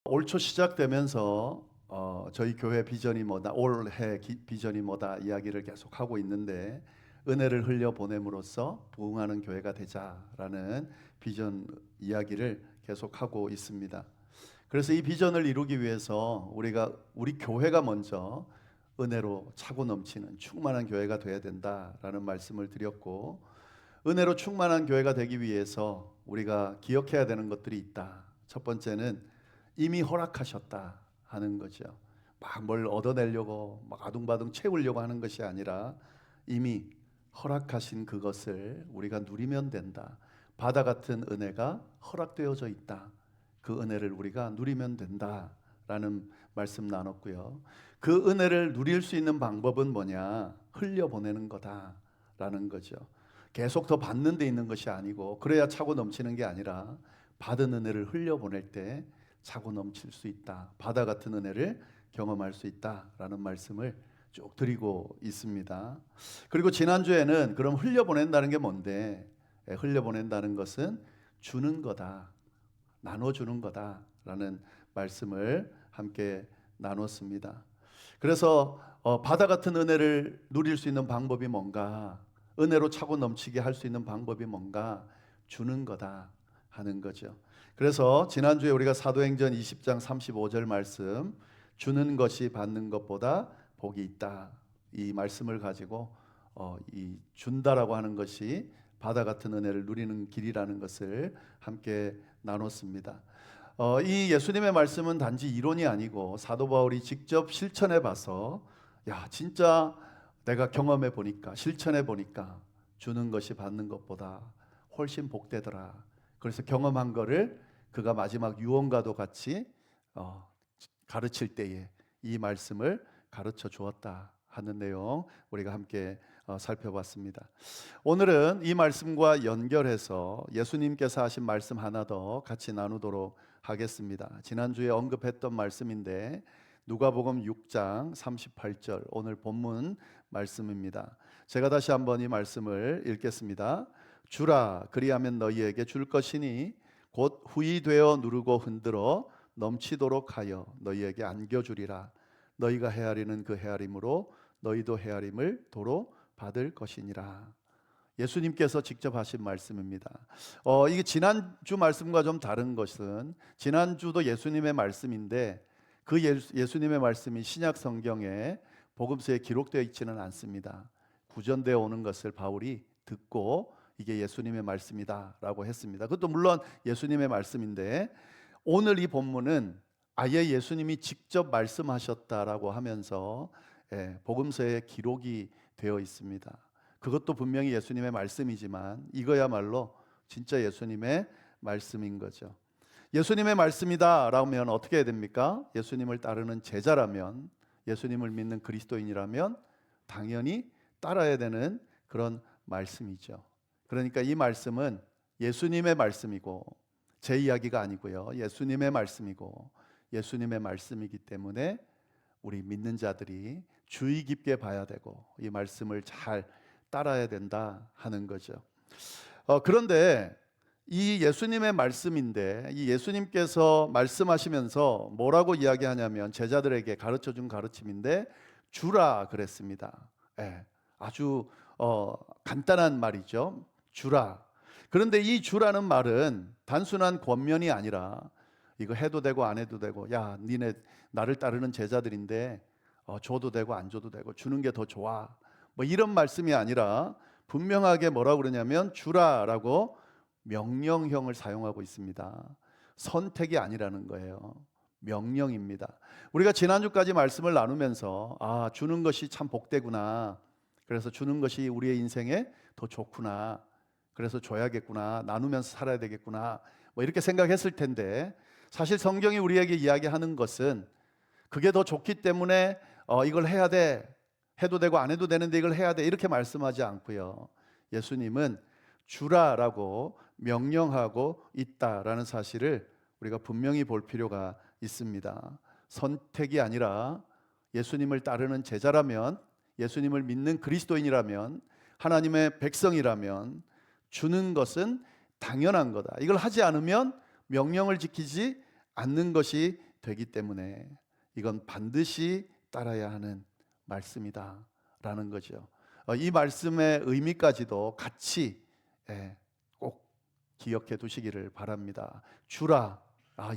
올 초 시작되면서 저희 교회 비전이 뭐다, 올해 비전이 뭐다 이야기를 계속 하고 있는데, 은혜를 흘려 보냄으로써 부흥하는 교회가 되자라는 비전 이야기를 계속 하고 있습니다. 그래서 이 비전을 이루기 위해서 우리 교회가 먼저 은혜로 차고 넘치는 충만한 교회가 되어야 된다라는 말씀을 드렸고, 은혜로 충만한 교회가 되기 위해서 우리가 기억해야 되는 것들이 있다. 첫 번째는 이미 허락하셨다 하는 거죠. 막 뭘 얻어내려고 막 아둥바둥 채우려고 하는 것이 아니라 이미 허락하신 그것을 우리가 누리면 된다. 바다 같은 은혜가 허락되어져 있다. 그 은혜를 우리가 누리면 된다라는 말씀 나눴고요. 그 은혜를 누릴 수 있는 방법은 뭐냐? 흘려보내는 거다라는 거죠. 계속 더 받는 데 있는 것이 아니고, 그래야 차고 넘치는 게 아니라 받은 은혜를 흘려보낼 때 차고 넘칠 수 있다. 바다 같은 은혜를 경험할 수 있다라는 말씀을 쭉 드리고 있습니다. 그리고 지난주에는 그럼 흘려보낸다는 게 뭔데? 흘려보낸다는 것은 주는 거다. 나눠주는 거다라는 말씀을 함께 나눴습니다. 그래서 바다 같은 은혜를 누릴 수 있는 방법이 뭔가? 은혜로 차고 넘치게 할 수 있는 방법이 뭔가? 주는 거다 하는 거죠. 그래서 지난주에 우리가 사도행전 20장 35절 말씀, 주는 것이 받는 것보다 복이 있다, 이 말씀을 가지고 이 준다라고 하는 것이 바다 같은 은혜를 누리는 길이라는 것을 함께 나눴습니다. 이 예수님의 말씀은 단지 이론이 아니고 사도 바울이 직접 실천해 봐서, 야, 진짜 내가 경험해 보니까, 실천해 보니까 주는 것이 받는 것보다 훨씬 복되더라. 그래서 경험한 거를 그가 마지막 유언과도 같이 가르칠 때에 이 말씀을 가르쳐 주었다 하는 내용 우리가 함께 살펴봤습니다. 오늘은 이 말씀과 연결해서 예수님께서 하신 말씀 하나 더 같이 나누도록 하겠습니다. 지난주에 언급했던 말씀인데 누가복음 6장 38절, 오늘 본문 말씀입니다. 제가 다시 한번 이 말씀을 읽겠습니다. 주라, 그리하면 너희에게 줄 것이니 곧 후이 되어 누르고 흔들어 넘치도록 하여 너희에게 안겨주리라. 너희가 헤아리는 그 헤아림으로 너희도 헤아림을 도로 받을 것이니라. 예수님께서 직접 하신 말씀입니다. 이게 지난주 말씀과 좀 다른 것은, 지난주도 예수님의 말씀인데 그 예수님의 말씀이 신약 성경에 복음서에 기록되어 있지는 않습니다. 구전되어 오는 것을 바울이 듣고 이게 예수님의 말씀이다라고 했습니다. 그것도 물론 예수님의 말씀인데, 오늘 이 본문은 아예 예수님이 직접 말씀하셨다라고 하면서 복음서에 기록이 되어 있습니다. 그것도 분명히 예수님의 말씀이지만 이거야말로 진짜 예수님의 말씀인 거죠. 예수님의 말씀이다 라면 어떻게 해야 됩니까? 예수님을 따르는 제자라면, 예수님을 믿는 그리스도인이라면 당연히 따라야 되는 그런 말씀이죠. 그러니까 이 말씀은 예수님의 말씀이고 제 이야기가 아니고요, 예수님의 말씀이고 예수님의 말씀이기 때문에 우리 믿는 자들이 주의 깊게 봐야 되고 이 말씀을 잘 따라야 된다 하는 거죠. 그런데 이 예수님의 말씀인데, 이 예수님께서 말씀하시면서 뭐라고 이야기하냐면, 제자들에게 가르쳐준 가르침인데 주라 그랬습니다. 아주 간단한 말이죠. 주라. 그런데 이 주라는 말은 단순한 권면이 아니라 이거 해도 되고 안 해도 되고, 야, 니네 나를 따르는 제자들인데 줘도 되고 안 줘도 되고 주는 게 더 좋아, 뭐 이런 말씀이 아니라 분명하게 뭐라고 그러냐면 주라라고 명령형을 사용하고 있습니다. 선택이 아니라는 거예요. 명령입니다. 우리가 지난주까지 말씀을 나누면서 주는 것이 참 복되구나, 그래서 주는 것이 우리의 인생에 더 좋구나, 그래서 줘야겠구나, 나누면서 살아야 되겠구나, 뭐 이렇게 생각했을 텐데, 사실 성경이 우리에게 이야기하는 것은 그게 더 좋기 때문에 이걸 해야 돼, 해도 되고 안 해도 되는데 이걸 해야 돼, 이렇게 말씀하지 않고요, 예수님은 주라라고 명령하고 있다라는 사실을 우리가 분명히 볼 필요가 있습니다. 선택이 아니라 예수님을 따르는 제자라면, 예수님을 믿는 그리스도인이라면, 하나님의 백성이라면 주는 것은 당연한 거다. 이걸 하지 않으면 명령을 지키지 않는 것이 되기 때문에 이건 반드시 따라야 하는 말씀이다라는 거죠. 이 말씀의 의미까지도 같이 꼭 기억해 두시기를 바랍니다. 주라,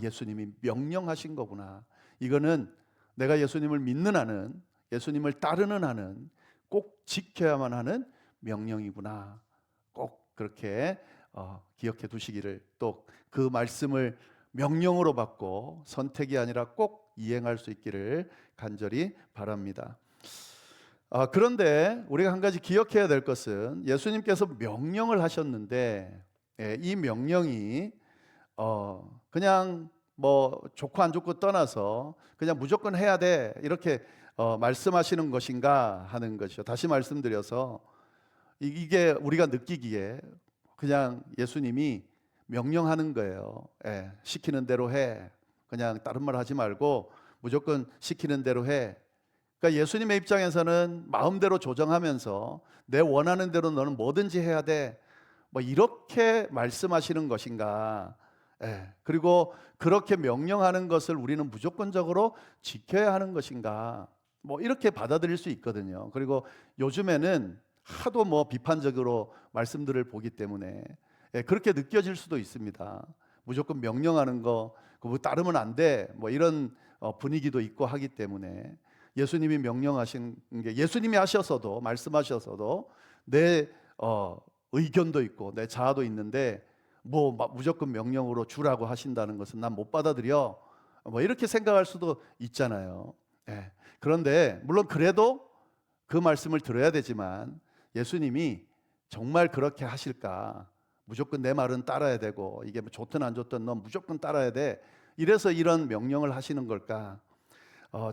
예수님이 명령하신 거구나. 이거는 내가 예수님을 믿는 한은, 예수님을 따르는 한은 꼭 지켜야만 하는 명령이구나. 꼭 그렇게 기억해 두시기를, 또 그 말씀을 명령으로 받고 선택이 아니라 꼭 이행할 수 있기를 간절히 바랍니다. 그런데 우리가 한 가지 기억해야 될 것은, 예수님께서 명령을 하셨는데 이 명령이 그냥 뭐 좋고 안 좋고 떠나서 그냥 무조건 해야 돼 이렇게 말씀하시는 것인가 하는 것이죠. 다시 말씀드려서 이게 우리가 느끼기에 그냥 예수님이 명령하는 거예요. 시키는 대로 해. 그냥 다른 말 하지 말고 무조건 시키는 대로 해. 그러니까 예수님의 입장에서는 마음대로 조정하면서 내 원하는 대로 너는 뭐든지 해야 돼, 뭐 이렇게 말씀하시는 것인가. 그리고 그렇게 명령하는 것을 우리는 무조건적으로 지켜야 하는 것인가, 뭐 이렇게 받아들일 수 있거든요. 그리고 요즘에는 하도 뭐 비판적으로 말씀들을 보기 때문에 그렇게 느껴질 수도 있습니다. 무조건 명령하는 거, 그거 따르면 안 돼, 뭐 이런 분위기도 있고 하기 때문에 예수님이 명령하신 게, 예수님이 하셔서도 말씀하셔서도 내 의견도 있고 내 자아도 있는데 뭐 무조건 명령으로 주라고 하신다는 것은 난 못 받아들여, 뭐 이렇게 생각할 수도 있잖아요. 그런데 물론 그래도 그 말씀을 들어야 되지만, 예수님이 정말 그렇게 하실까? 무조건 내 말은 따라야 되고 이게 좋든 안 좋든 넌 무조건 따라야 돼, 이래서 이런 명령을 하시는 걸까?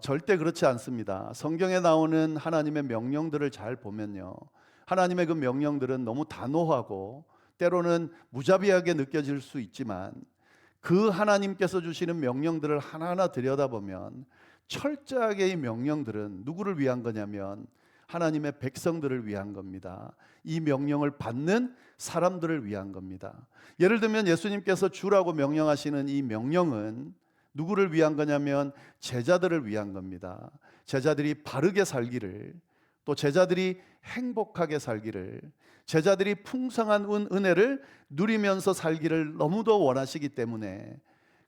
절대 그렇지 않습니다. 성경에 나오는 하나님의 명령들을 잘 보면요, 하나님의 그 명령들은 너무 단호하고 때로는 무자비하게 느껴질 수 있지만, 그 하나님께서 주시는 명령들을 하나하나 들여다보면 철저하게 이 명령들은 누구를 위한 거냐면 하나님의 백성들을 위한 겁니다. 이 명령을 받는 사람들을 위한 겁니다. 예를 들면 예수님께서 주라고 명령하시는 이 명령은 누구를 위한 거냐면 제자들을 위한 겁니다. 제자들이 바르게 살기를, 또 제자들이 행복하게 살기를, 제자들이 풍성한 은혜를 누리면서 살기를 너무도 원하시기 때문에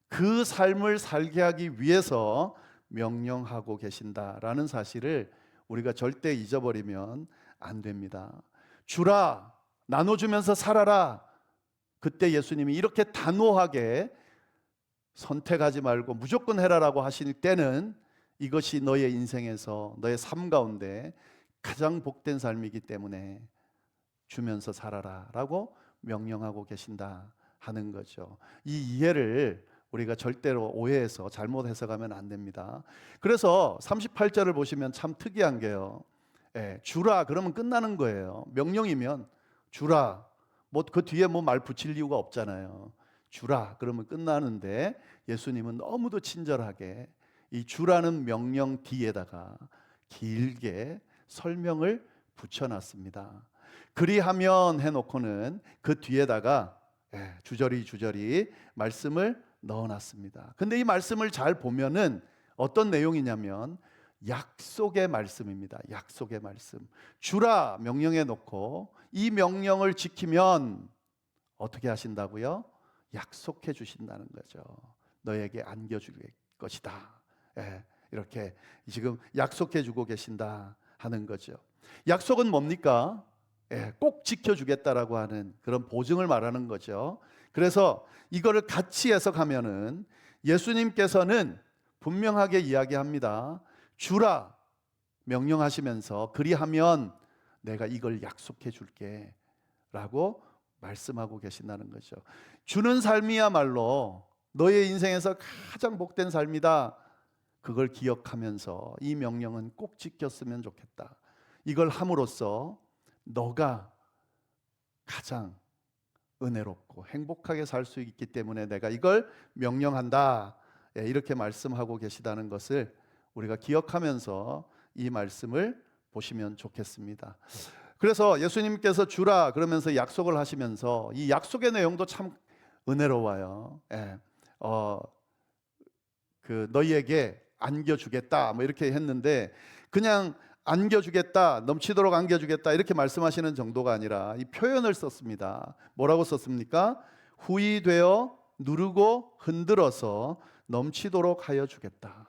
그 삶을 살게 하기 위해서 명령하고 계신다라는 사실을 우리가 절대 잊어버리면 안 됩니다. 주라, 나눠주면서 살아라. 그때 예수님이 이렇게 단호하게 선택하지 말고 무조건 해라라고 하실 때는 이것이 너의 인생에서, 너의 삶 가운데 가장 복된 삶이기 때문에 주면서 살아라 라고 명령하고 계신다 하는 거죠. 이 이해를 우리가 절대로 오해해서 잘못 해석하면 안 됩니다. 그래서 38절을 보시면 참 특이한 게요, 주라 그러면 끝나는 거예요. 명령이면 주라, 뭐 그 뒤에 뭐 말 붙일 이유가 없잖아요. 주라 그러면 끝나는데, 예수님은 너무도 친절하게 이 주라는 명령 뒤에다가 길게 설명을 붙여놨습니다. 그리하면 해놓고는 그 뒤에다가 주저리 말씀을 넣어놨습니다. 근데 이 말씀을 잘 보면은 어떤 내용이냐면 약속의 말씀입니다. 약속의 말씀. 주라 명령해 놓고 이 명령을 지키면 어떻게 하신다고요? 약속해 주신다는 거죠. 너에게 안겨줄 것이다. 이렇게 지금 약속해 주고 계신다 하는 거죠. 약속은 뭡니까? 꼭 지켜주겠다라고 하는 그런 보증을 말하는 거죠. 그래서 이거를 같이 해석하면은 예수님께서는 분명하게 이야기합니다. 주라 명령하시면서 그리하면 내가 이걸 약속해 줄게 라고 말씀하고 계신다는 거죠. 주는 삶이야말로 너의 인생에서 가장 복된 삶이다. 그걸 기억하면서 이 명령은 꼭 지켰으면 좋겠다. 이걸 함으로써 너가 가장 은혜롭고 행복하게 살 수 있기 때문에 내가 이걸 명령한다. 이렇게 말씀하고 계시다는 것을 우리가 기억하면서 이 말씀을 보시면 좋겠습니다. 그래서 예수님께서 주라 그러면서 약속을 하시면서 이 약속의 내용도 참 은혜로워요. 너희에게 안겨주겠다 뭐 이렇게 했는데, 그냥 안겨주겠다, 넘치도록 안겨주겠다 이렇게 말씀하시는 정도가 아니라 이 표현을 썼습니다. 뭐라고 썼습니까? 후히 되어 누르고 흔들어서 넘치도록 하여 주겠다.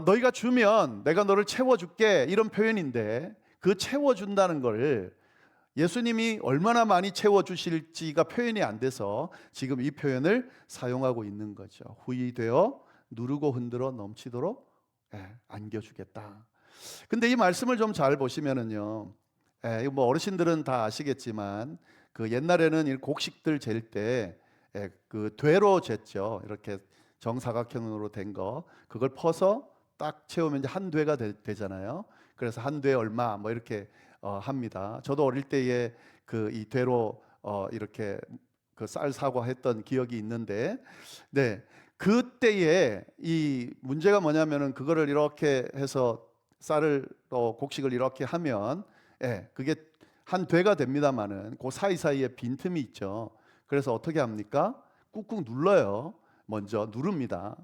너희가 주면 내가 너를 채워줄게, 이런 표현인데, 그 채워준다는 걸 예수님이 얼마나 많이 채워주실지가 표현이 안 돼서 지금 이 표현을 사용하고 있는 거죠. 후히 되어 누르고 흔들어 넘치도록 안겨주겠다. 근데 이 말씀을 좀 잘 보시면은요, 이거 뭐 어르신들은 다 아시겠지만 그 옛날에는 이 곡식들 잴 때 그 되로 쟀죠. 이렇게 정사각형으로 된 거, 그걸 퍼서 딱 채우면 이제 한 되가 되잖아요. 그래서 한 되 얼마 뭐 이렇게 합니다. 저도 어릴 때에 그 이 되로 이렇게 그 쌀 사고 했던 기억이 있는데, 네, 그때에 이 문제가 뭐냐면은 그거를 이렇게 해서 쌀을 곡식을 이렇게 하면 그게 한 되가 됩니다만은 그 사이사이에 빈틈이 있죠. 그래서 어떻게 합니까? 꾹꾹 눌러요. 먼저 누릅니다.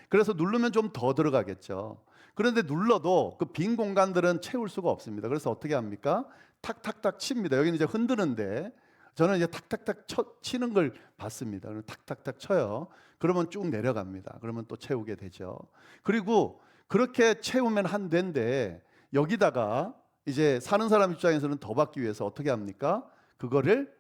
그래서 누르면 좀 더 들어가겠죠. 그런데 눌러도 그 빈 공간들은 채울 수가 없습니다. 그래서 어떻게 합니까? 탁탁탁 칩니다. 여기는 이제 흔드는데 저는 이제 탁탁탁 치는 걸 봤습니다. 그럼 탁탁탁 쳐요. 그러면 쭉 내려갑니다. 그러면 또 채우게 되죠. 그리고 그렇게 채우면 한 되인데, 여기다가 이제 사는 사람 입장에서는 더 받기 위해서 어떻게 합니까? 그거를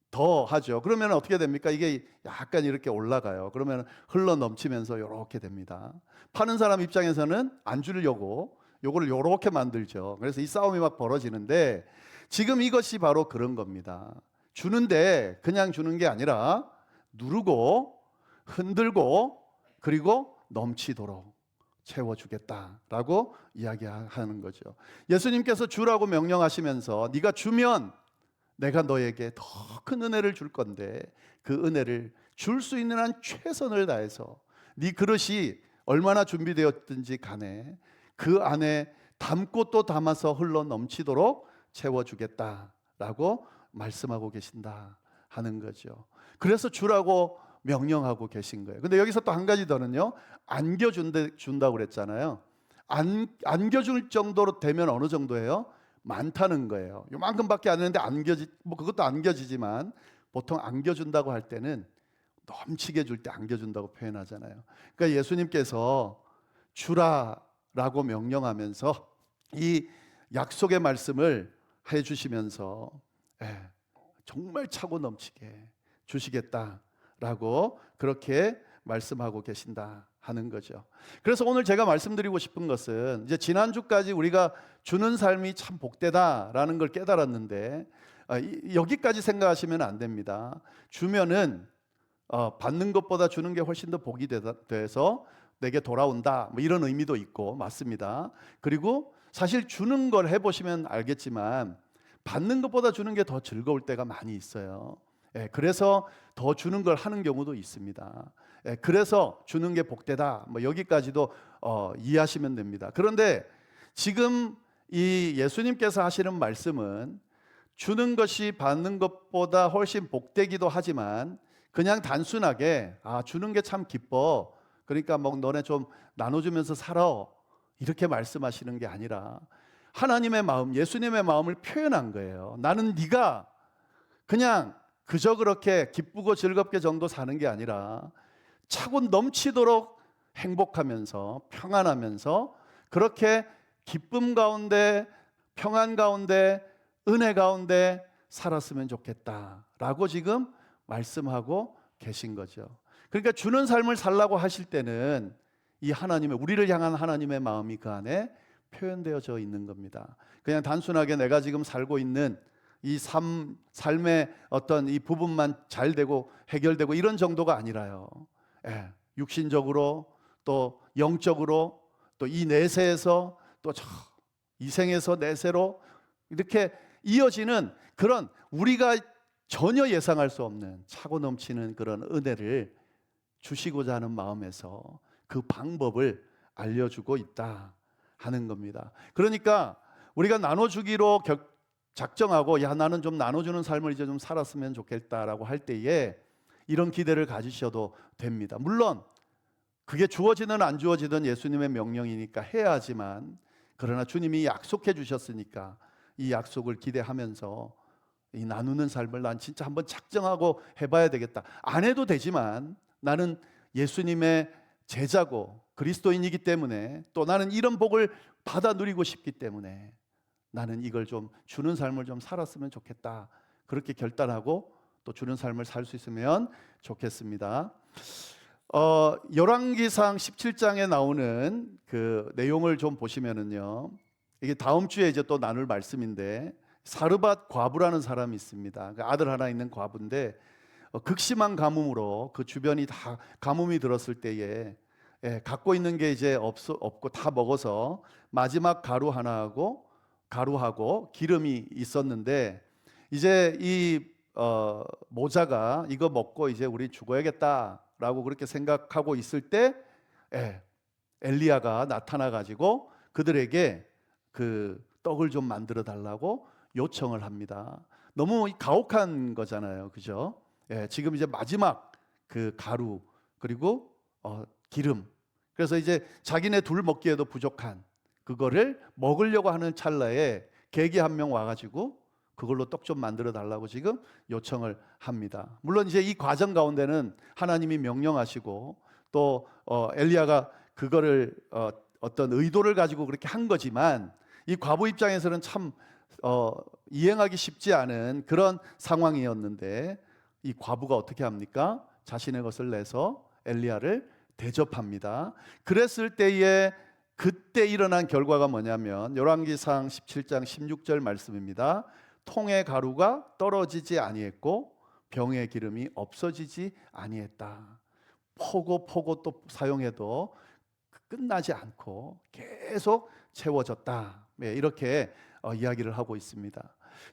더 하죠. 그러면 어떻게 됩니까? 이게 약간 이렇게 올라가요. 그러면 흘러 넘치면서 이렇게 됩니다. 파는 사람 입장에서는 안 주려고 요거를 이렇게 만들죠. 그래서 이 싸움이 막 벌어지는데, 지금 이것이 바로 그런 겁니다. 주는데 그냥 주는 게 아니라 누르고 흔들고 그리고 넘치도록 채워주겠다라고 이야기하는 거죠. 예수님께서 주라고 명령하시면서 네가 주면 내가 너에게 더 큰 은혜를 줄 건데, 그 은혜를 줄 수 있는 한 최선을 다해서 네 그릇이 얼마나 준비되었든지 간에 그 안에 담고 또 담아서 흘러 넘치도록 채워주겠다라고 말씀하고 계신다 하는 거죠. 그래서 주라고 명령하고 계신 거예요. 근데 여기서 또 한 가지 더는요, 안겨준다고 그랬잖아요. 안겨줄 정도로 되면 어느 정도예요? 많다는 거예요. 요만큼밖에 안 되는데 그것도 안겨지지만 보통 안겨준다고 할 때는 넘치게 줄 때 안겨준다고 표현하잖아요. 그러니까 예수님께서 주라라고 명령하면서 이 약속의 말씀을 해주시면서 정말 차고 넘치게 주시겠다라고 그렇게 말씀하고 계신다 하는 거죠. 그래서 오늘 제가 말씀드리고 싶은 것은, 이제 지난주까지 우리가 주는 삶이 참 복되다라는 걸 깨달았는데, 여기까지 생각하시면 안 됩니다. 주면은 받는 것보다 주는 게 훨씬 더 복이 돼서 내게 돌아온다, 뭐 이런 의미도 있고 맞습니다. 그리고 사실 주는 걸 해보시면 알겠지만 받는 것보다 주는 게 더 즐거울 때가 많이 있어요. 그래서 더 주는 걸 하는 경우도 있습니다. 그래서 주는 게 복되다, 뭐 여기까지도 이해하시면 됩니다. 그런데 지금 이 예수님께서 하시는 말씀은 주는 것이 받는 것보다 훨씬 복되기도 하지만, 그냥 단순하게 주는 게 참 기뻐, 그러니까 뭐 너네 좀 나눠주면서 살아, 이렇게 말씀하시는 게 아니라 하나님의 마음, 예수님의 마음을 표현한 거예요. 나는 네가 그냥 그저 그렇게 기쁘고 즐겁게 정도 사는 게 아니라 차고 넘치도록 행복하면서 평안하면서 그렇게 기쁨 가운데, 평안 가운데, 은혜 가운데 살았으면 좋겠다라고 지금 말씀하고 계신 거죠. 그러니까 주는 삶을 살라고 하실 때는 이 하나님의, 우리를 향한 하나님의 마음이 그 안에 표현되어져 있는 겁니다. 그냥 단순하게 내가 지금 살고 있는 이 삶의 어떤 이 부분만 잘 되고 해결되고 이런 정도가 아니라요. 육신적으로 또 영적으로 또 이 내세에서 또 이생에서 내세로 이렇게 이어지는 그런 우리가 전혀 예상할 수 없는 차고 넘치는 그런 은혜를 주시고자 하는 마음에서 그 방법을 알려주고 있다 하는 겁니다. 그러니까 우리가 나눠주기로 작정하고 나는 좀 나눠주는 삶을 이제 좀 살았으면 좋겠다라고 할 때에 이런 기대를 가지셔도 됩니다. 물론 그게 주어지든 안 주어지든 예수님의 명령이니까 해야 하지만, 그러나 주님이 약속해 주셨으니까 이 약속을 기대하면서 이 나누는 삶을 난 진짜 한번 작정하고 해봐야 되겠다. 안 해도 되지만 나는 예수님의 제자고 그리스도인이기 때문에, 또 나는 이런 복을 받아 누리고 싶기 때문에 나는 이걸 좀 주는 삶을 좀 살았으면 좋겠다. 그렇게 결단하고 또 주는 삶을 살 수 있으면 좋겠습니다. 열왕기상 17장에 나오는 그 내용을 좀 보시면은요, 이게 다음 주에 이제 또 나눌 말씀인데, 사르밧 과부라는 사람이 있습니다. 그 아들 하나 있는 과부인데 극심한 가뭄으로 그 주변이 다 가뭄이 들었을 때에 갖고 있는 게 이제 없고 다 먹어서 마지막 가루하고 기름이 있었는데, 이제 이 모자가 이거 먹고 이제 우리 죽어야겠다라고 그렇게 생각하고 있을 때 엘리야가 나타나 가지고 그들에게 그 떡을 좀 만들어 달라고 요청을 합니다. 너무 가혹한 거잖아요, 그죠? 지금 이제 마지막 그 가루 그리고 기름, 그래서 이제 자기네 둘 먹기에도 부족한 그거를 먹으려고 하는 찰나에 계기 한 명 와가지고 그걸로 떡 좀 만들어 달라고 지금 요청을 합니다. 물론 이제 이 과정 가운데는 하나님이 명령하시고 또 엘리야가 그거를 어떤 의도를 가지고 그렇게 한 거지만, 이 과부 입장에서는 참 이행하기 쉽지 않은 그런 상황이었는데, 이 과부가 어떻게 합니까? 자신의 것을 내서 엘리야를 대접합니다. 그랬을 때에 그때 일어난 결과가 뭐냐면 열왕기상 17장 16절 말씀입니다. 통의 가루가 떨어지지 아니했고 병의 기름이 없어지지 아니했다. 포고 또 사용해도 끝나지 않고 계속 채워졌다. 이렇게 이야기를 하고 있습니다.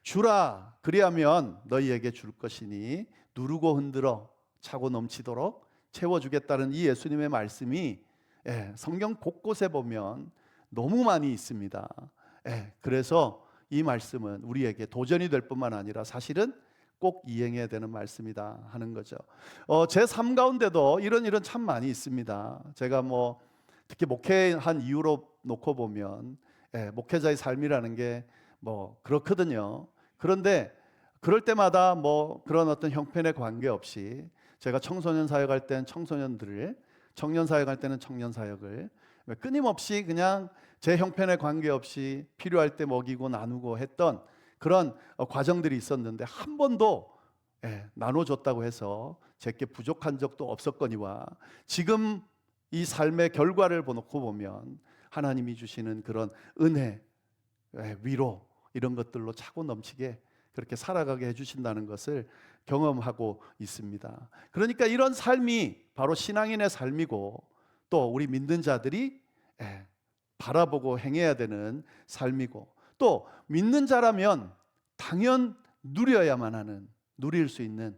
주라, 그리하면 너희에게 줄 것이니 누르고 흔들어 차고 넘치도록 채워주겠다는 이 예수님의 말씀이 성경 곳곳에 보면 너무 많이 있습니다. 그래서 이 말씀은 우리에게 도전이 될 뿐만 아니라 사실은 꼭 이행해야 되는 말씀이다 하는 거죠. 제 삶 가운데도 이런 참 많이 있습니다. 제가 특히 목회한 이유로 놓고 보면 목회자의 삶이라는 게 그렇거든요. 그런데 그럴 때마다 그런 어떤 형편에 관계없이 제가 청소년 사역할 때는 청소년들을, 청년 사역할 때는 청년 사역을 끊임없이 그냥 제 형편에 관계없이 필요할 때 먹이고 나누고 했던 그런 과정들이 있었는데, 한 번도 나눠줬다고 해서 제게 부족한 적도 없었거니와, 지금 이 삶의 결과를 놓고 보면 하나님이 주시는 그런 은혜, 위로, 이런 것들로 차고 넘치게 그렇게 살아가게 해주신다는 것을 경험하고 있습니다. 그러니까 이런 삶이 바로 신앙인의 삶이고, 또 우리 믿는 자들이 바라보고 행해야 되는 삶이고, 또 믿는 자라면 당연 누려야만 하는, 누릴 수 있는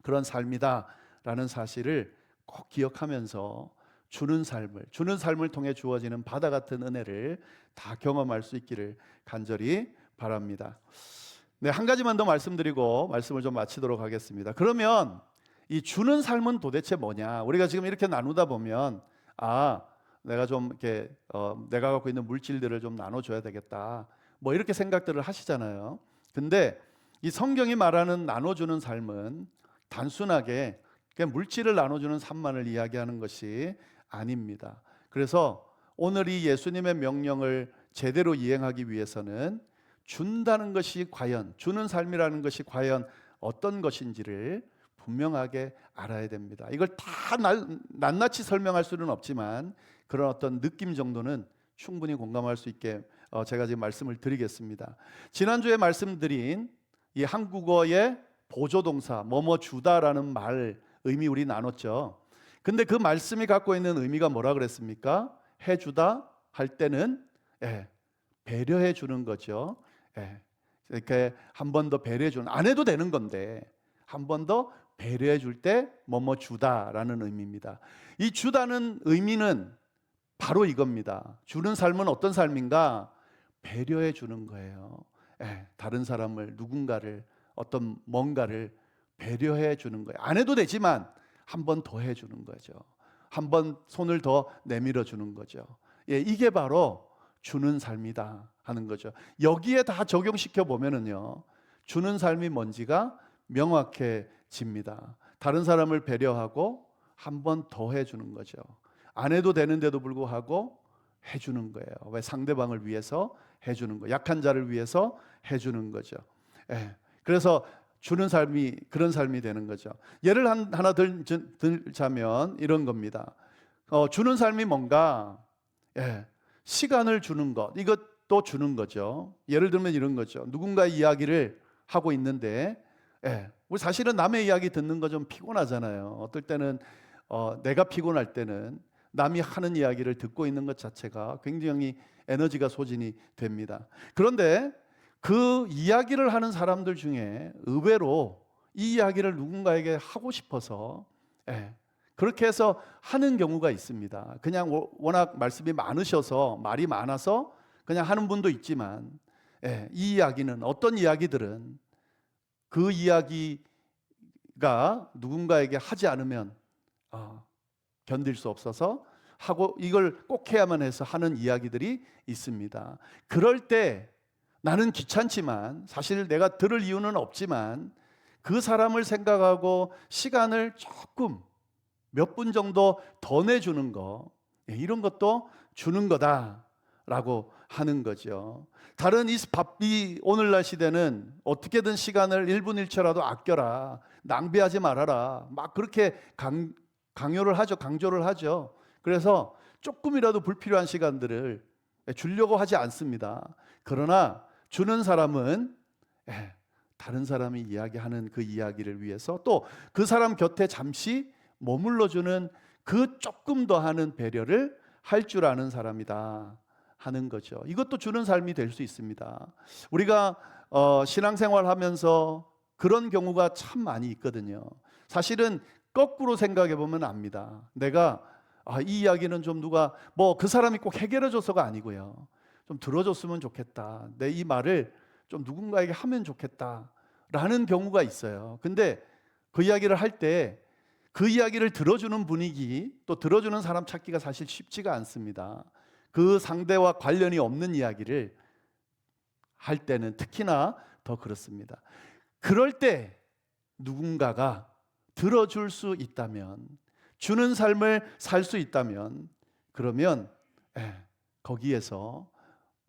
그런 삶이다라는 사실을 꼭 기억하면서 주는 삶을 통해 주어지는 바다 같은 은혜를 다 경험할 수 있기를 간절히 바랍니다. 한 가지만 더 말씀드리고 말씀을 좀 마치도록 하겠습니다. 그러면 이 주는 삶은 도대체 뭐냐? 우리가 지금 이렇게 나누다 보면 내가 좀 이렇게 내가 갖고 있는 물질들을 좀 나눠줘야 되겠다, 이렇게 생각들을 하시잖아요. 근데 이 성경이 말하는 나눠주는 삶은 단순하게 그냥 물질을 나눠주는 삶만을 이야기하는 것이 아닙니다. 그래서 오늘 이 예수님의 명령을 제대로 이행하기 위해서는 준다는 것이 과연, 주는 삶이라는 것이 과연 어떤 것인지를 분명하게 알아야 됩니다. 이걸 다 낱낱이 설명할 수는 없지만 그런 어떤 느낌 정도는 충분히 공감할 수 있게 제가 지금 말씀을 드리겠습니다. 지난주에 말씀드린 이 한국어의 보조동사 뭐뭐 주다라는 말 의미 우리 나눴죠. 근데 그 말씀이 갖고 있는 의미가 뭐라 그랬습니까? 해주다 할 때는 배려해 주는 거죠. 이렇게 한 번 더 배려해 주는, 안 해도 되는 건데 한 번 더 배려해 줄 때 뭐뭐 주다라는 의미입니다. 이 주다는 의미는 바로 이겁니다. 주는 삶은 어떤 삶인가? 배려해 주는 거예요. 다른 사람을, 누군가를, 어떤 뭔가를 배려해 주는 거예요. 안 해도 되지만 한 번 더 해주는 거죠. 한 번 손을 더 내밀어 주는 거죠. 예, 이게 바로 주는 삶이다 하는 거죠. 여기에 다 적용시켜 보면은요, 주는 삶이 뭔지가 명확해집니다. 다른 사람을 배려하고 한 번 더 해주는 거죠. 안 해도 되는데도 불구하고 해주는 거예요. 왜? 상대방을 위해서 해주는 거, 약한 자를 위해서 해주는 거죠. 예. 그래서 주는 삶이 그런 삶이 되는 거죠. 예를 하나 들자면 이런 겁니다. 주는 삶이 뭔가, 예, 시간을 주는 것, 이것도 주는 거죠. 예를 들면 이런 거죠. 누군가의 이야기를 하고 있는데, 예, 우리 사실은 남의 이야기 듣는 거 좀 피곤하잖아요. 어떨 때는 내가 피곤할 때는 남이 하는 이야기를 듣고 있는 것 자체가 굉장히 에너지가 소진이 됩니다. 그런데 그 이야기를 하는 사람들 중에 의외로 이 이야기를 누군가에게 하고 싶어서, 예, 그렇게 해서 하는 경우가 있습니다. 그냥 워낙 말씀이 많으셔서, 말이 많아서 그냥 하는 분도 있지만, 예, 이 이야기는, 어떤 이야기들은 그 이야기가 누군가에게 하지 않으면 견딜 수 없어서 하고, 이걸 꼭 해야만 해서 하는 이야기들이 있습니다. 그럴 때 나는 귀찮지만, 사실 내가 들을 이유는 없지만 그 사람을 생각하고 시간을 조금 몇 분 정도 더 내주는 거, 이런 것도 주는 거다라고 하는 거죠. 다른 이 오늘날 시대는 어떻게든 시간을 1분 1초라도 아껴라, 낭비하지 말아라, 막 그렇게 강요를 하죠. 강조를 하죠. 그래서 조금이라도 불필요한 시간들을 주려고 하지 않습니다. 그러나 주는 사람은, 다른 사람이 이야기하는 그 이야기를 위해서 또 그 사람 곁에 잠시 머물러주는 그 조금 더 하는 배려를 할 줄 아는 사람이다 하는 거죠. 이것도 주는 삶이 될 수 있습니다. 우리가 신앙생활 하면서 그런 경우가 참 많이 있거든요. 사실은 거꾸로 생각해 보면 압니다. 내가 이 이야기는 좀 누가 그 사람이 꼭 해결해 줘서가 아니고요, 좀 들어줬으면 좋겠다, 내 이 말을 좀 누군가에게 하면 좋겠다라는 경우가 있어요. 근데 그 이야기를 할 때 그 이야기를 들어주는 분위기, 또 들어주는 사람 찾기가 사실 쉽지가 않습니다. 그 상대와 관련이 없는 이야기를 할 때는 특히나 더 그렇습니다. 그럴 때 누군가가 들어줄 수 있다면, 주는 삶을 살 수 있다면, 그러면 거기에서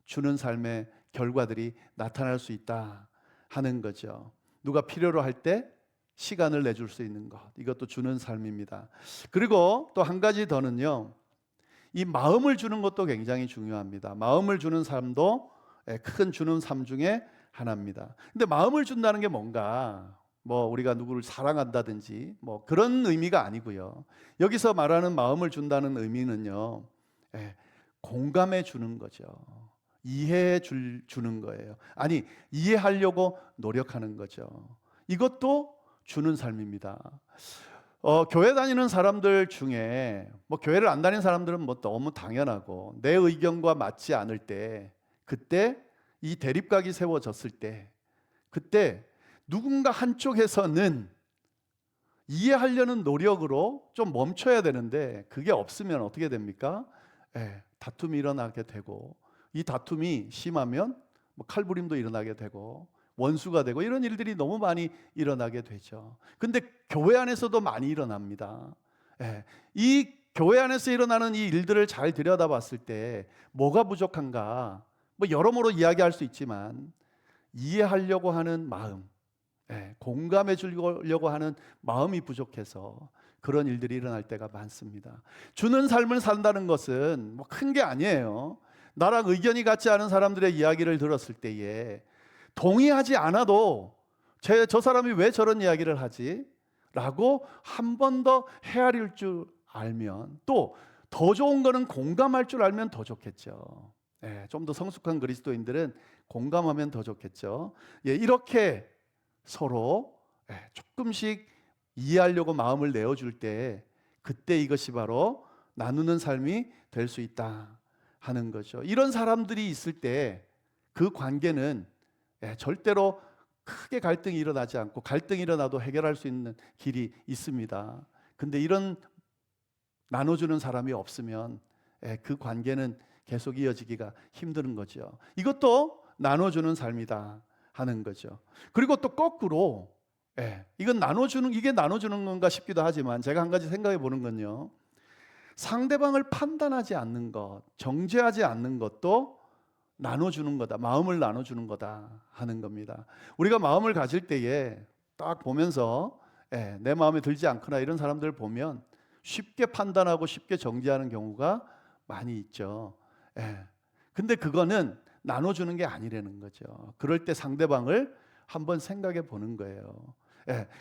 주는 삶의 결과들이 나타날 수 있다 하는 거죠. 누가 필요로 할 때 시간을 내줄 수 있는 것, 이것도 주는 삶입니다. 그리고 또 한 가지 더는요, 이 마음을 주는 것도 굉장히 중요합니다. 마음을 주는 삶도 큰 주는 삶 중에 하나입니다. 근데 마음을 준다는 게 뭔가, 우리가 누구를 사랑한다든지 그런 의미가 아니고요. 여기서 말하는 마음을 준다는 의미는요, 공감해 주는 거죠. 이해해 주는 거예요. 아니, 이해하려고 노력하는 거죠. 이것도 주는 삶입니다. 교회 다니는 사람들 중에, 교회를 안 다니는 사람들은 너무 당연하고, 내 의견과 맞지 않을 때, 그때 이 대립각이 세워졌을 때, 그때 누군가 한쪽에서는 이해하려는 노력으로 좀 멈춰야 되는데, 그게 없으면 어떻게 됩니까? 다툼이 일어나게 되고, 이 다툼이 심하면 칼부림도 일어나게 되고, 원수가 되고, 이런 일들이 너무 많이 일어나게 되죠. 근데 교회 안에서도 많이 일어납니다. 이 교회 안에서 일어나는 이 일들을 잘 들여다봤을 때 뭐가 부족한가, 여러모로 이야기할 수 있지만, 이해하려고 하는 마음, 공감해 주려고 하는 마음이 부족해서 그런 일들이 일어날 때가 많습니다. 주는 삶을 산다는 것은 큰 게 아니에요. 나랑 의견이 같지 않은 사람들의 이야기를 들었을 때에 동의하지 않아도 저 사람이 왜 저런 이야기를 하지? 라고 한 번 더 헤아릴 줄 알면, 또 더 좋은 거는 공감할 줄 알면 더 좋겠죠. 좀 더 성숙한 그리스도인들은 공감하면 더 좋겠죠. 이렇게 서로 조금씩 이해하려고 마음을 내어줄 때, 그때 이것이 바로 나누는 삶이 될 수 있다 하는 거죠. 이런 사람들이 있을 때 그 관계는 절대로 크게 갈등이 일어나지 않고, 갈등이 일어나도 해결할 수 있는 길이 있습니다. 근데 이런 나눠주는 사람이 없으면 그 관계는 계속 이어지기가 힘든 거죠. 이것도 나눠주는 삶이다 하는 거죠. 그리고 또 거꾸로 이게 나눠주는 건가 싶기도 하지만, 제가 한 가지 생각해 보는 건요, 상대방을 판단하지 않는 것, 정죄하지 않는 것도 나눠주는 거다, 마음을 나눠주는 거다 하는 겁니다. 우리가 마음을 가질 때에 딱 보면서 내 마음에 들지 않거나 이런 사람들 보면 쉽게 판단하고 쉽게 정죄하는 경우가 많이 있죠. 근데 그거는 나눠주는 게 아니라는 거죠. 그럴 때 상대방을 한번 생각해 보는 거예요.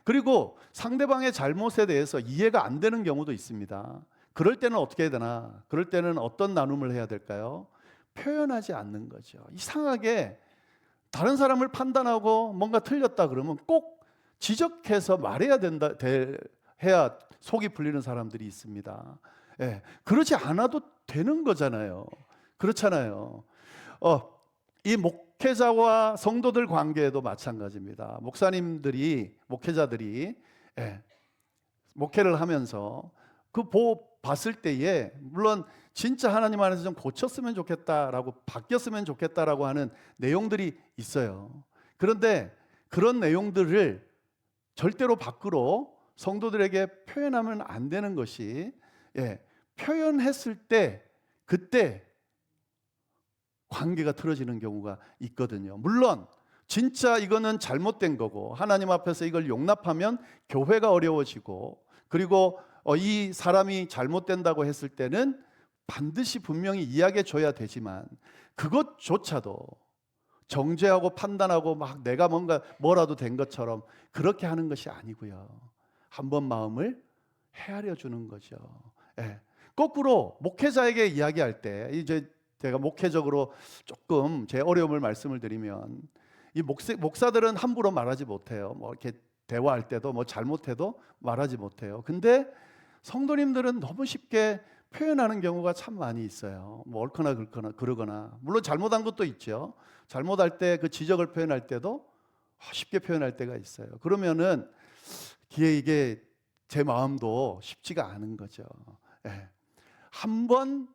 그리고 상대방의 잘못에 대해서 이해가 안 되는 경우도 있습니다. 그럴 때는 어떻게 해야 되나? 그럴 때는 어떤 나눔을 해야 될까요? 표현하지 않는 거죠. 이상하게 다른 사람을 판단하고 뭔가 틀렸다 그러면 꼭 지적해서 말해야 된다, 해야 속이 풀리는 사람들이 있습니다. 그러지 않아도 되는 거잖아요. 그렇잖아요. 이 목회자와 성도들 관계에도 마찬가지입니다. 목회자들이 목회를 하면서 봤을 때에, 물론 진짜 하나님 안에서 좀 고쳤으면 좋겠다라고, 바뀌었으면 좋겠다라고 하는 내용들이 있어요. 그런데 그런 내용들을 절대로 밖으로 성도들에게 표현하면 안 되는 것이, 표현했을 때 그때 관계가 틀어지는 경우가 있거든요. 물론 진짜 이거는 잘못된 거고 하나님 앞에서 이걸 용납하면 교회가 어려워지고, 그리고 이 사람이 잘못된다고 했을 때는 반드시 분명히 이야기해 줘야 되지만, 그것조차도 정죄하고 판단하고 막 내가 뭐라도 된 것처럼 그렇게 하는 것이 아니고요, 한번 마음을 헤아려 주는 거죠. 거꾸로 목회자에게 이야기할 때, 이제 제가 목회적으로 조금 제 어려움을 말씀을 드리면, 이 목사들은 함부로 말하지 못해요. 뭐 이렇게 대화할 때도 뭐 잘못해도 말하지 못해요. 근데 성도님들은 너무 쉽게 표현하는 경우가 참 많이 있어요. 뭐 옳거나 그러거나, 물론 잘못한 것도 있죠. 잘못할 때 그 지적을 표현할 때도 쉽게 표현할 때가 있어요. 그러면은 이게 제 마음도 쉽지가 않은 거죠. 한번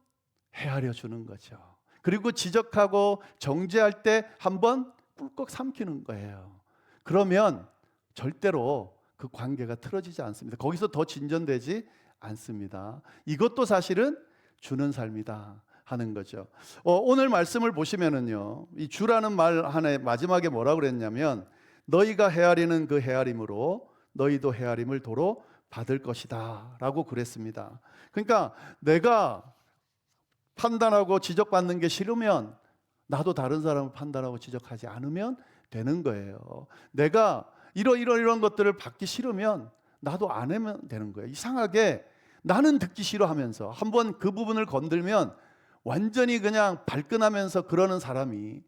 헤아려 주는 거죠. 그리고 지적하고 정죄할 때 한번 꿀꺽 삼키는 거예요. 그러면 절대로 그 관계가 틀어지지 않습니다. 거기서 더 진전되지 않습니다. 이것도 사실은 주는 삶이다 하는 거죠. 오늘 말씀을 보시면은요, 이 주라는 말 하나의 마지막에 뭐라 그랬냐면, 너희가 헤아리는 그 헤아림으로 너희도 헤아림을 도로 받을 것이다 라고 그랬습니다. 그러니까 내가 판단하고 지적받는 게 싫으면 나도 다른 사람을 판단하고 지적하지 않으면 되는 거예요. 내가 이런 것들을 받기 싫으면 나도 안 하면 되는 거예요. 이상하게 나는 듣기 싫어하면서 한번 그 부분을 건들면 완전히 그냥 발끈하면서 그러는 사람이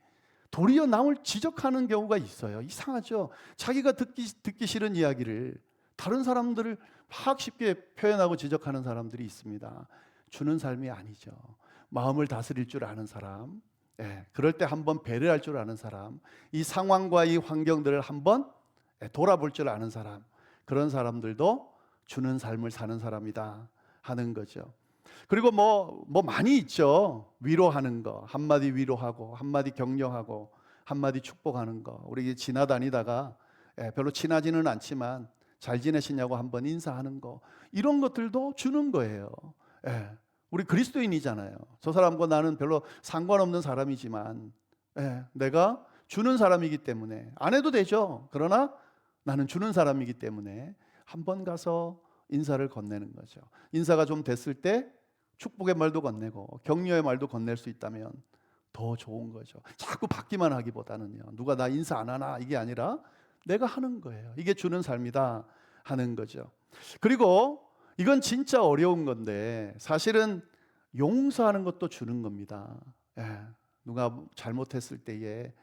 도리어 남을 지적하는 경우가 있어요. 이상하죠. 자기가 듣기 싫은 이야기를 다른 사람들을 막 쉽게 표현하고 지적하는 사람들이 있습니다. 주는 삶이 아니죠. 마음을 다스릴 줄 아는 사람, 그럴 때 한번 배려할 줄 아는 사람, 이 상황과 이 환경들을 한번 돌아볼 줄 아는 사람, 그런 사람들도 주는 삶을 사는 사람이다 하는 거죠. 그리고 뭐 많이 있죠. 위로하는 거, 한마디 위로하고 한마디 격려하고 한마디 축복하는 거. 우리 지나다니다가 별로 친하지는 않지만 잘 지내시냐고 한번 인사하는 거, 이런 것들도 주는 거예요. 우리 그리스도인이잖아요. 저 사람과 나는 별로 상관없는 사람이지만 내가 주는 사람이기 때문에 안 해도 되죠. 그러나 나는 주는 사람이기 때문에 한번 가서 인사를 건네는 거죠. 인사가 좀 됐을 때 축복의 말도 건네고 격려의 말도 건넬 수 있다면 더 좋은 거죠. 자꾸 받기만 하기보다는요, 누가 나 인사 안 하나 이게 아니라 내가 하는 거예요. 이게 주는 삶이다 하는 거죠. 그리고 이건 진짜 어려운 건데, 사실은 용서하는 것도 주는 겁니다. 누가 잘못했을 때에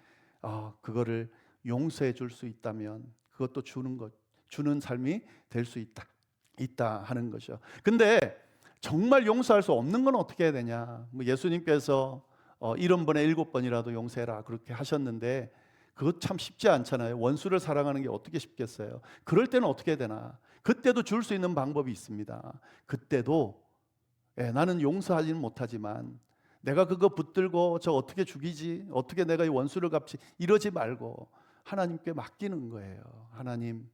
그거를 용서해 줄 수 있다면 그것도 주는 삶이 될 수 있다 하는 거죠. 근데 정말 용서할 수 없는 건 어떻게 해야 되냐? 예수님께서 70번에 7번이라도 용서해라 그렇게 하셨는데, 그것 참 쉽지 않잖아요. 원수를 사랑하는 게 어떻게 쉽겠어요. 그럴 때는 어떻게 해야 되나? 그때도 줄 수 있는 방법이 있습니다. 그때도 나는 용서하지는 못하지만 내가 그거 붙들고 저 어떻게 죽이지? 어떻게 내가 이 원수를 갚지? 이러지 말고 하나님께 맡기는 거예요. 하나님,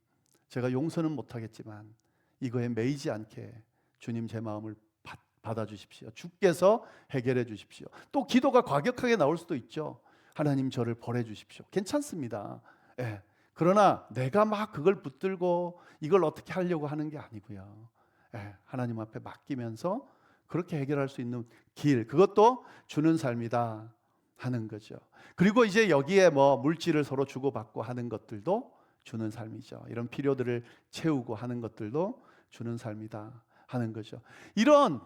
제가 용서는 못하겠지만 이거에 매이지 않게 주님 제 마음을 받아주십시오. 주께서 해결해 주십시오. 또 기도가 과격하게 나올 수도 있죠. 하나님 저를 벌해 주십시오. 괜찮습니다. 그러나 내가 막 그걸 붙들고 이걸 어떻게 하려고 하는 게 아니고요. 하나님 앞에 맡기면서 그렇게 해결할 수 있는 길, 그것도 주는 삶이다 하는 거죠. 그리고 이제 여기에 뭐 물질을 서로 주고받고 하는 것들도 주는 삶이죠. 이런 필요들을 채우고 하는 것들도 주는 삶이다 하는 거죠. 이런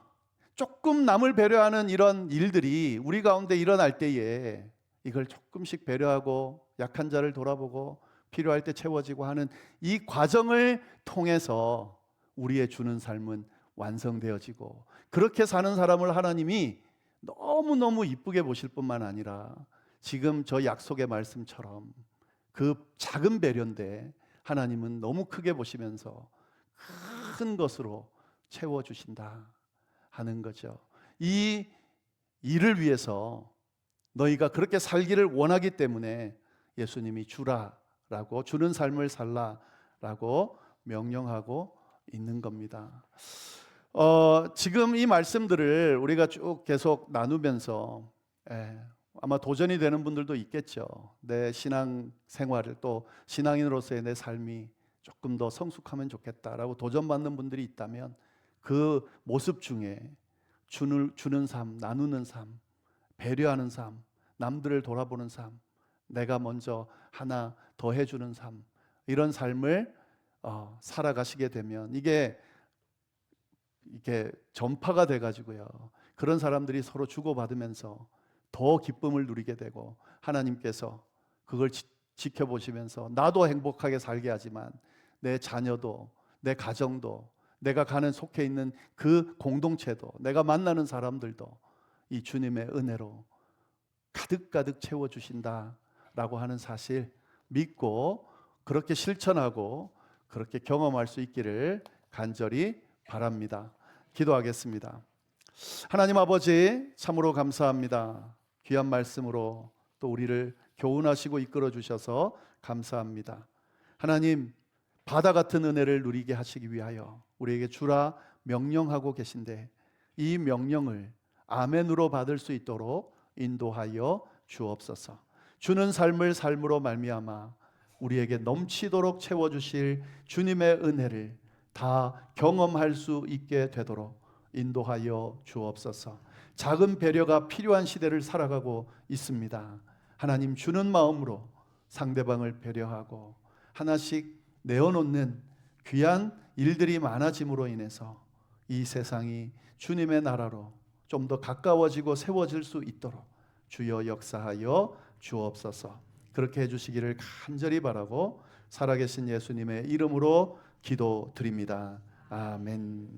조금 남을 배려하는 이런 일들이 우리 가운데 일어날 때에 이걸 조금씩 배려하고 약한 자를 돌아보고 필요할 때 채워지고 하는 이 과정을 통해서 우리의 주는 삶은 완성되어지고, 그렇게 사는 사람을 하나님이 너무너무 이쁘게 보실 뿐만 아니라 지금 저 약속의 말씀처럼 그 작은 배려인데 하나님은 너무 크게 보시면서 큰 것으로 채워주신다 하는 거죠. 이 일을 위해서 너희가 그렇게 살기를 원하기 때문에 예수님이 주라라고, 주는 삶을 살라라고 명령하고 있는 겁니다. 지금 이 말씀들을 우리가 쭉 계속 나누면서 아마 도전이 되는 분들도 있겠죠. 내 신앙 생활을, 또 신앙인으로서의 내 삶이 조금 더 성숙하면 좋겠다라고 도전받는 분들이 있다면 그 모습 중에 주는 삶, 나누는 삶, 배려하는 삶, 남들을 돌아보는 삶, 내가 먼저 하나 더 해주는 삶, 이런 삶을 살아가시게 되면 이게 전파가 돼가지고요, 그런 사람들이 서로 주고받으면서 더 기쁨을 누리게 되고 하나님께서 그걸 지켜보시면서 나도 행복하게 살게 하지만 내 자녀도, 내 가정도, 내가 가는 속해 있는 그 공동체도, 내가 만나는 사람들도 이 주님의 은혜로 가득가득 채워주신다라고 하는 사실 믿고 그렇게 실천하고 그렇게 경험할 수 있기를 간절히 바랍니다. 기도하겠습니다. 하나님 아버지, 참으로 감사합니다. 귀한 말씀으로 또 우리를 교훈하시고 이끌어 주셔서 감사합니다. 하나님, 바다 같은 은혜를 누리게 하시기 위하여 우리에게 주라 명령하고 계신데 이 명령을 아멘으로 받을 수 있도록 인도하여 주옵소서. 주는 삶을 삶으로 말미암아 우리에게 넘치도록 채워주실 주님의 은혜를 다 경험할 수 있게 되도록 인도하여 주옵소서. 작은 배려가 필요한 시대를 살아가고 있습니다. 하나님, 주는 마음으로 상대방을 배려하고 하나씩 내어놓는 귀한 일들이 많아짐으로 인해서 이 세상이 주님의 나라로 좀 더 가까워지고 세워질 수 있도록 주여 역사하여 주옵소서. 그렇게 해주시기를 간절히 바라고 살아계신 예수님의 이름으로 기도드립니다. 아멘.